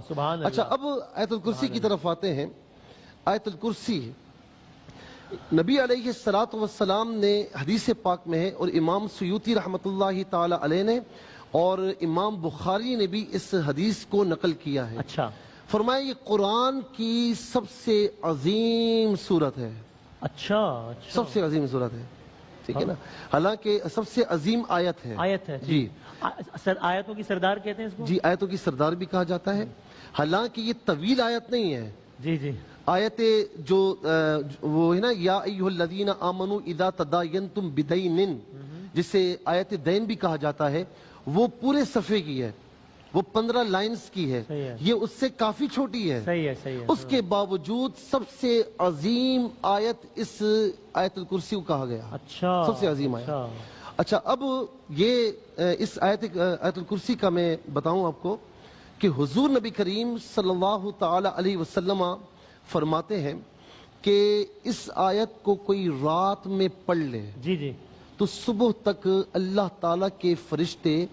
سبحان اللہ۔ اچھا اب آیت الکرسی کی طرف آتے ہیں۔ آیت الکرسی نبی علیہ السلام نے حدیث پاک میں ہے، اور امام سیوطی رحمۃ اللہ تعالی علیہ نے اور امام بخاری نے بھی اس حدیث کو نقل کیا ہے۔ اچھا فرمایا یہ قرآن کی سب سے عظیم صورت ہے، اچھا سب سے عظیم صورت ہے، ٹھیک ہے نا، حالانکہ سب سے عظیم آیت ہے۔ آیت ہے جی آیتوں کی سردار کہتے ہیں اس کو؟ جی آیتوں کی سردار بھی کہا جاتا ہے، حالانکہ یہ طویل آیت نہیں ہے۔ جی جی آیت جو وہ ہے نا، یا ایھا الذین آمنوا اذا تداینتم بدین، جسے آیت دین بھی کہا جاتا ہے، وہ پورے صفحے کی ہے، وہ 15 لائنز کی ہے، صحیح ہے۔ یہ اس سے کافی چھوٹی ہے۔ صحیح ہے صحیح ہے۔ اس کے باوجود سب سے عظیم آیت اس آیت الکرسی کو کہا گیا، اچھا سب سے عظیم آیت۔ اچھا اب یہ اس آیت الکرسی کا میں بتاؤں آپ کو کہ حضور نبی کریم صلی اللہ تعالی علیہ وسلم فرماتے ہیں کہ اس آیت کو کوئی رات میں پڑھ لے جی جی تو صبح تک اللہ تعالیٰ کے فرشتے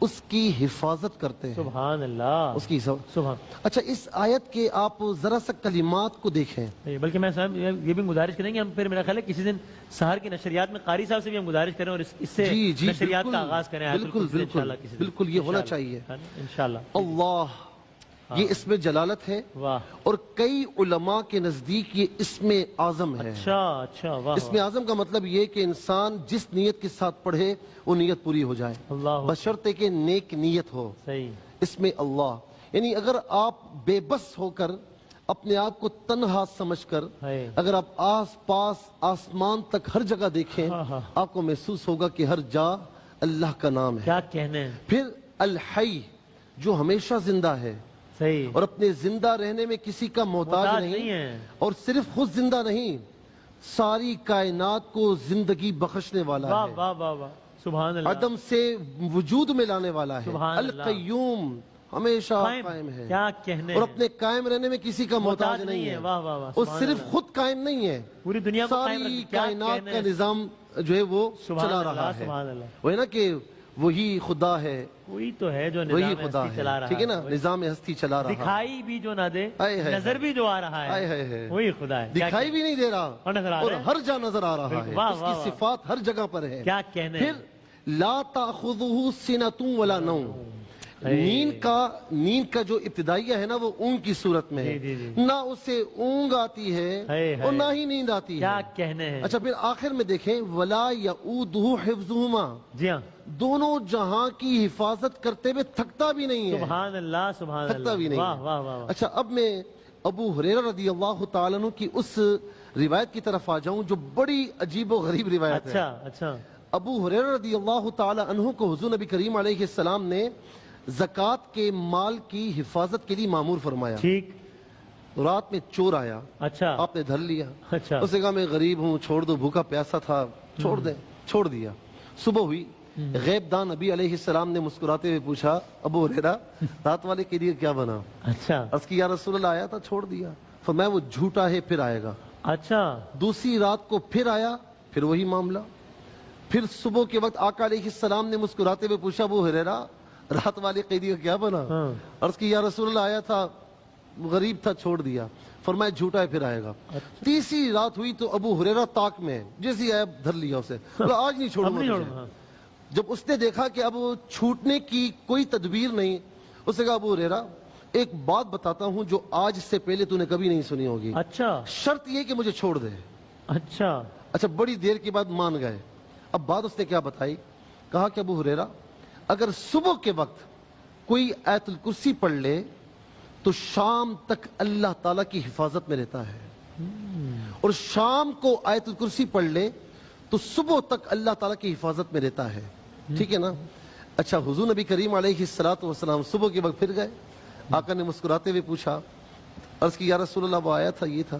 اس کی حفاظت کرتے ہیں۔ سبحان اللہ، اس کی سبحان۔ اچھا اس آیت کے آپ ذرا سا کلمات کو دیکھیں۔ بلکہ میں صاحب یہ بھی گزارش کریں گے ہم، پھر میرا خیال ہے کسی دن سحر کی نشریات میں قاری صاحب سے بھی ہم گزارش کریں اور اس سے نشریات کا آغاز کریں۔ بالکل بالکل بالکل یہ ہونا چاہیے انشاءاللہ۔ اللہ یہ اسم جلالت ہے، واہ، اور کئی علماء کے نزدیک یہ اسم اعظم ہے۔ اچھا اچھا، واہ، اسم اعظم کا مطلب یہ کہ انسان جس نیت کے ساتھ پڑھے وہ نیت پوری ہو جائے، اللہ، بشرطے کہ نیک نیت ہو۔ صحیح، اسم اللہ یعنی اگر آپ بے بس ہو کر اپنے آپ کو تنہا سمجھ کر اگر آپ آس پاس آسمان تک ہر جگہ دیکھیں، آپ کو محسوس ہوگا کہ ہر جا اللہ کا نام ہے۔ کیا کہنے ہیں۔ پھر الحی جو ہمیشہ زندہ ہے صحیح، اور اپنے زندہ رہنے میں کسی کا محتاج نہیں ہے، اور صرف خود زندہ نہیں، ساری کائنات کو زندگی بخشنے والا واہ ہے، واہ واہ واہ، سبحان اللہ، عدم سے وجود میں لانے والا ہے، سبحان اللہ، القیوم ہمیشہ قائم ہے، کیا کہنے اور اپنے قائم رہنے میں کسی کا محتاج نہیں ہے، واہ واہ واہ، اور صرف خود قائم نہیں ہے، پوری دنیا کو قائم ساری رکھتا ہے، کائنات کا نظام جو ہے وہ چلا رہا ہے۔ سبحان اللہ، وہ ہے نا کہ وہی خدا ہے، وہی تو ہے جو وہی نظام خدا ہستی چلا ہے، رہا ٹھیک ہے نا، نظام ہستی چلا رہا ہے، دکھائی بھی جو نہ دے، ہائے ہائے نظر بھی جو آ رہا ہے، وہی خدا ہے، دکھائی بھی نہیں دے رہا اور ہر جا نظر آ رہا ہے، اس کی صفات ہر جگہ پر ہے۔ کیا کہنے پھر لا تأخذہ سنۃ ولا نوم، نیند کا جو ابتدائیہ ہے نا وہ اونگ کی صورت میں ہے، نہ اسے اونگ آتی ہے اور نہ ہی نیند آتی ہے۔ کیا کہنے ہیں۔ اچھا پھر آخر میں دیکھیں ولا یؤودہ حفظہما، جی ہاں، دونوں جہاں کی حفاظت کرتے ہوئے تھکتا بھی نہیں ہے، سبحان اللہ سبحان اللہ، تھکتا بھی نہیں واہ واہ واہ۔ اچھا اب میں ابو ہریرہ رضی اللہ تعالیٰ عنہ کی اس روایت کی طرف آ جاؤں جو بڑی عجیب و غریب روایت ہے۔ اچھا اچھا، ابو ہریرہ رضی اللہ تعالیٰ عنہ کو حضور نبی کریم علیہ السلام نے زکوٰۃ کے مال کی حفاظت کے لیے مامور فرمایا۔ ٹھیک، رات میں چور آیا، اچھا آپ نے دھر لیا، اچھا، اس نے کہا میں غریب ہوں چھوڑ دو، بھوکا پیاسا تھا، چھوڑ دیں، چھوڑ دیا۔ صبح ہوئی، غیب دان نبی علیہ السلام نے مسکراتے ہوئے پوچھا ابو ہریرہ رات والے کے لیے کیا بنا؟ اچھا عرض کی یا رسول اللہ آیا تھا چھوڑ دیا۔ فرمایا وہ جھوٹا ہے پھر آئے گا۔ اچھا، دوسری رات کو پھر آیا، پھر وہی معاملہ۔ پھر صبح کے وقت آقا علیہ السلام نے مسکراتے ہوئے پوچھا ابو ہریرہ رات والے قیدی کا کیا بنا؟ عرض کی یا رسول اللہ آیا تھا غریب تھا چھوڑ دیا۔ فرمایا جھوٹا ہے پھر آئے گا۔ تیسری رات ہوئی تو ابو ہریرہ طاق میں جیسی آیا دھر لیا اسے، آج نہیں چھوڑوں گا۔ جب اس نے دیکھا کہ اب چھوٹنے کی کوئی تدبیر نہیں، اس نے کہا ابو ہریرہ ایک بات بتاتا ہوں جو آج سے پہلے تو نے کبھی نہیں سنی ہوگی، اچھا، شرط یہ کہ مجھے چھوڑ دے۔ اچھا اچھا بڑی دیر کے بعد مان گئے۔ اب بات اس نے کیا بتائی؟ کہا کہ ابو ہریرہ اگر صبح کے وقت کوئی آیت الکرسی پڑھ لے تو شام تک اللہ تعالیٰ کی حفاظت میں رہتا ہے، اور شام کو آیت الکرسی پڑھ لے تو صبح تک اللہ تعالیٰ کی حفاظت میں رہتا ہے، ٹھیک ہے نا۔ اچھا حضور نبی کریم علیہ السلام صبح کے وقت پھر گئے، آقا نے مسکراتے ہوئے پوچھا، عرض کی یا رسول اللہ وہ آیا تھا یہ تھا؟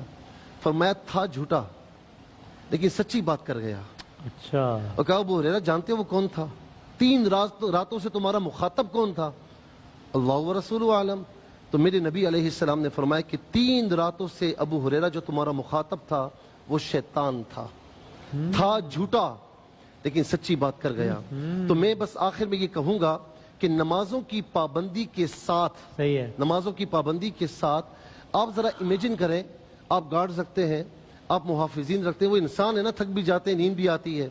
فرمایا تھا جھوٹا لیکن سچی بات کر گیا۔ اچھا، اور کہا ابو ہریرہ جانتے ہو وہ کون تھا؟ 3 راتوں سے تمہارا مخاطب کون تھا؟ اللہ و رسول عالم۔ تو میرے نبی علیہ السلام نے فرمایا کہ 3 راتوں سے ابو ہریرہ جو تمہارا مخاطب تھا وہ شیطان تھا جھوٹا لیکن سچی بات کر گیا۔ تو میں بس آخر میں یہ کہوں گا کہ نمازوں کی پابندی کے ساتھ صحیح ہے. نمازوں کی پابندی کے ساتھ آپ ذرا امیجن کریں، آپ گارڈز رکھتے ہیں، آپ محافظین رکھتے ہیں، وہ انسان ہے نا، تھک بھی جاتے ہیں، نیند بھی آتی ہے،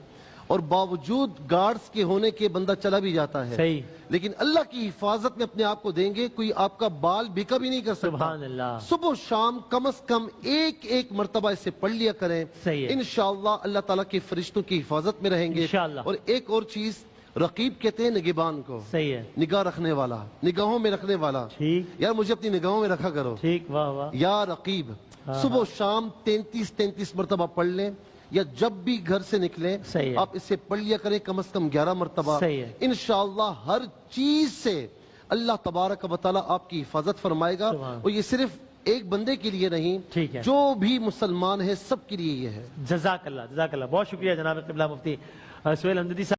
اور باوجود گارڈز کے ہونے کے بندہ چلا بھی جاتا ہے. صحیح. لیکن اللہ کی حفاظت میں اپنے آپ کو دیں گے، کوئی آپ کا بال بیکا بھی نہیں کر سکتا. سبحان اللہ. صبح و شام کم از کم ایک مرتبہ اسے پڑھ لیا کریں. صحیح ہے. انشاءاللہ اللہ تعالیٰ کے فرشتوں کی حفاظت میں رہیں گے. انشاءاللہ. اور ایک اور چیز، رقیب کہتے ہیں نگہبان کو. صحیح ہے. نگاہ رکھنے والا، نگاہوں میں رکھنے والا. ٹھیک یار مجھے اپنی نگاہوں میں رکھا کرو. ٹھیک. واہ واہ. یا رقیب صبح و شام 33 مرتبہ پڑھ لیں، یا جب بھی گھر سے نکلیں صحیح ہے. آپ اسے پڑھ لیا کریں کم از کم 11 مرتبہ. صحیح ہے. انشاءاللہ ہر چیز سے اللہ تبارک و تعالیٰ آپ کی حفاظت فرمائے گا. سبحان. اور یہ صرف ایک بندے کے لیے نہیں، ٹھیک ہے. جو بھی مسلمان ہے سب کے لیے یہ ہے. جزاک اللہ. جزاک اللہ. بہت شکریہ جناب قبلہ مفتی سہیل حمدردی صاحب.